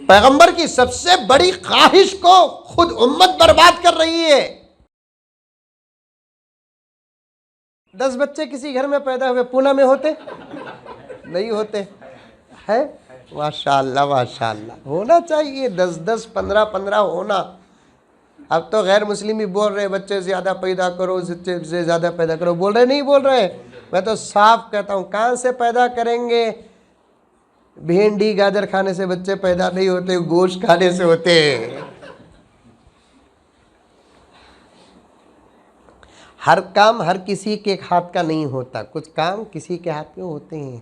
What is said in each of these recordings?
پیغمبر کی سب سے بڑی خواہش کو خود امت برباد کر رہی ہے۔ 10 بچے کسی گھر میں پیدا ہوئے پونا میں ہوتے نہیں ہوتے ہے؟ ماشاءاللہ ماشاءاللہ، ہونا چاہیے 10 15 ہونا۔ اب تو غیر مسلم بھی بول رہے بچے زیادہ پیدا کرو، بچے سے زیادہ پیدا کرو، بول رہے نہیں بول رہے؟ میں تو صاف کہتا ہوں کہاں سے پیدا کریں گے؟ بھنڈی گاجر کھانے سے بچے پیدا نہیں ہوتے، گوشت کھانے سے ہوتے ہیں۔ ہر کام ہر کسی کے ہاتھ کا نہیں ہوتا، کچھ کام کسی کے ہاتھ میں ہوتے ہیں۔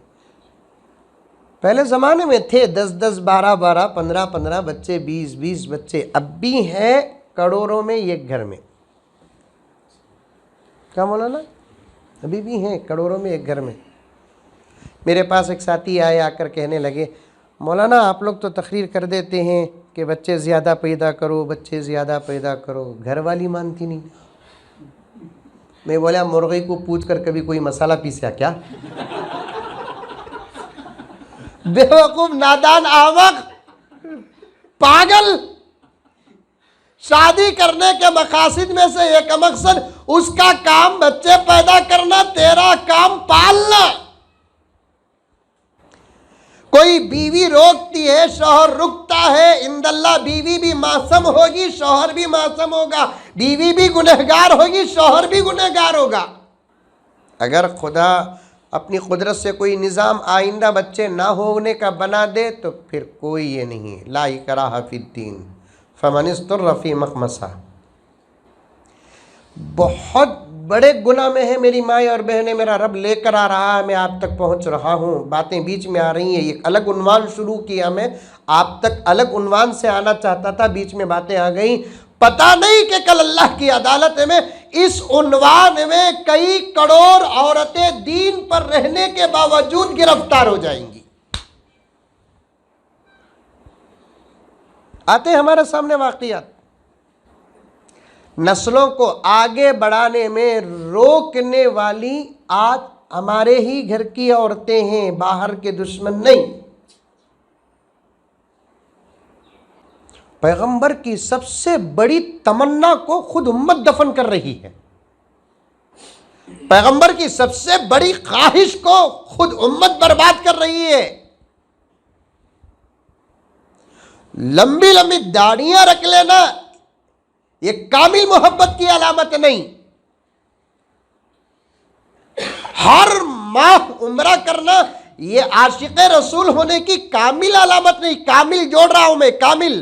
پہلے زمانے میں تھے 10 12 15 بچے، 20 بچے، اب بھی ہیں کروڑوں میں ایک گھر میں۔ کیا مولانا؟ ابھی بھی ہیں کروڑوں میں ایک گھر میں۔ میرے پاس ایک ساتھی آئے، آ کر کہنے لگے مولانا آپ لوگ تو تقریر کر دیتے ہیں کہ بچے زیادہ پیدا کرو، بچے زیادہ پیدا کرو، گھر والی مانتی نہیں۔ میں بولا مرغی کو پوچھ کر کبھی کوئی مسالہ پیسا کیا؟ بیوقوف، نادان، احمق، پاگل۔ شادی کرنے کے مقاصد میں سے ایک مقصد اس کا کام بچے پیدا کرنا، تیرا کام پالنا۔ کوئی بیوی روکتی ہے، شوہر رکتا ہے، انداللہ بیوی بھی معصوم ہوگی، شوہر بھی معصوم ہوگا، بیوی بھی گنہگار ہوگی، شوہر بھی گنہگار ہوگا۔ اگر خدا اپنی قدرت سے کوئی نظام آئندہ بچے نہ ہونے کا بنا دے تو پھر کوئی یہ نہیں، لا اکراہ فی الدین فمن اضطر فی مخمصہ۔ بہت بڑے گناہ میں ہے میری مائیں اور بہنیں، میرا رب لے کر آ رہا ہے، میں آپ تک پہنچ رہا ہوں، باتیں بیچ میں آ رہی ہیں۔ ایک الگ عنوان شروع کیا میں، آپ تک الگ عنوان سے آنا چاہتا تھا، بیچ میں باتیں آ گئیں۔ پتہ نہیں کہ کل اللہ کی عدالت میں اس عنوان میں کئی کروڑ عورتیں دین پر رہنے کے باوجود گرفتار ہو جائیں گی۔ آتے ہمارے سامنے واقعات۔ نسلوں کو آگے بڑھانے میں روکنے والی آج ہمارے ہی گھر کی عورتیں ہیں، باہر کے دشمن نہیں۔ پیغمبر کی سب سے بڑی تمنا کو خود امت دفن کر رہی ہے۔ پیغمبر کی سب سے بڑی خواہش کو خود امت برباد کر رہی ہے۔ لمبی لمبی داڑیاں رکھ لینا یہ کامل محبت کی علامت نہیں، ہر ماہ عمرہ کرنا یہ عاشق رسول ہونے کی کامل علامت نہیں۔ کامل جوڑ رہا ہوں میں، کامل۔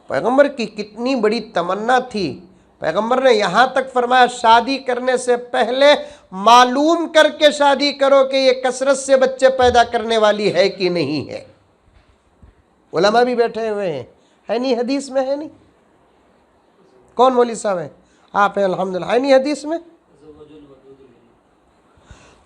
پیغمبر کی کتنی بڑی تمنا تھی، پیغمبر نے یہاں تک فرمایا شادی کرنے سے پہلے معلوم کر کے شادی کرو کہ یہ کثرت سے بچے پیدا کرنے والی ہے کہ نہیں ہے۔ علماء بھی بیٹھے ہوئے ہیں، ہے نہیں حدیث میں؟ ہے نہیں؟ کون مولوی صاحب ہیں؟ آپ ہیں الحمدللہ۔ ہے نہیں حدیث میں؟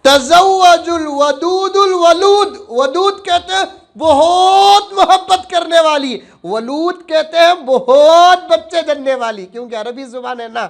تزوج الودود الولود۔ ودود کہتے ہیں بہت محبت کرنے والی، ولود کہتے ہیں بہت بچے جننے والی، کیونکہ عربی زبان ہے نا۔